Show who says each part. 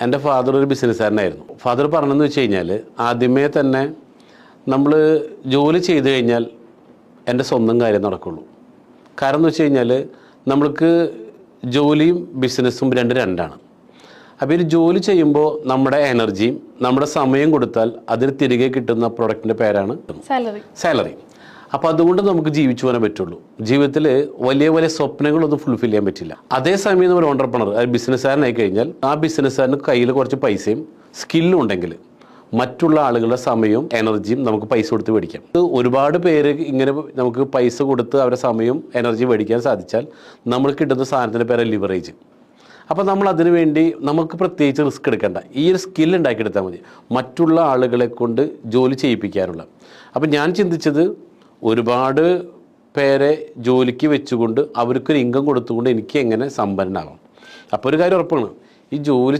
Speaker 1: എൻ്റെ ഫാദർ ഒരു ബിസിനസ്സുകാരനായിരുന്നു. ഫാദർ പറഞ്ഞതെന്ന് വെച്ച് കഴിഞ്ഞാൽ ആദ്യമേ തന്നെ നമ്മൾ ജോലി ചെയ്തു കഴിഞ്ഞാൽ എൻ്റെ സ്വന്തം കാര്യം നടക്കുള്ളൂ. കാരണം എന്ന് വെച്ച് കഴിഞ്ഞാൽ നമ്മൾക്ക് ജോലിയും ബിസിനസ്സും രണ്ടാണ്. അപ്പോൾ ഈ ജോലി ചെയ്യുമ്പോൾ നമ്മുടെ എനർജിയും നമ്മുടെ സമയം കൊടുത്താൽ അതിന് തിരികെ കിട്ടുന്ന പ്രൊഡക്റ്റിൻ്റെ പേരാണ് സാലറി. അപ്പോൾ അതുകൊണ്ട് നമുക്ക് ജീവിച്ചു പോകാൻ പറ്റുള്ളൂ. ജീവിതത്തിൽ വലിയ വലിയ സ്വപ്നങ്ങളൊന്നും ഫുൾഫിൽ ചെയ്യാൻ പറ്റില്ല. അതേസമയം നമ്മൾ ഓണ്ടർപ്രണർ ബിസിനസ്സുകാരനായി കഴിഞ്ഞാൽ ആ ബിസിനസ്സുകാരന് കയ്യിൽ കുറച്ച് പൈസയും സ്കില്ലും ഉണ്ടെങ്കിൽ മറ്റുള്ള ആളുകളുടെ സമയവും എനർജിയും നമുക്ക് പൈസ കൊടുത്ത് മേടിക്കാം. ഒരുപാട് പേര് ഇങ്ങനെ നമുക്ക് പൈസ കൊടുത്ത് അവരുടെ സമയവും എനർജിയും മേടിക്കാൻ സാധിച്ചാൽ നമ്മൾ കിട്ടുന്ന സാധനത്തിൻ്റെ പേര് ലിവറേജ്. അപ്പോൾ നമ്മൾ അതിനു വേണ്ടി നമുക്ക് പ്രത്യേകിച്ച് റിസ്ക് എടുക്കേണ്ട, ഈ ഒരു സ്കിൽ ഉണ്ടാക്കിയെടുത്താൽ മതി മറ്റുള്ള ആളുകളെ കൊണ്ട് ജോലി ചെയ്യിപ്പിക്കാനുള്ള. അപ്പോൾ ഞാൻ ചിന്തിച്ചത് ഒരുപാട് പേരെ ജോലിക്ക് വെച്ചുകൊണ്ട് അവർക്കൊരു ഇൻകം കൊടുത്തുകൊണ്ട് എനിക്ക് എങ്ങനെ സമ്പന്നനാകാം. അപ്പോൾ ഒരു കാര്യം ഉറപ്പാണ്, ഈ ജോലി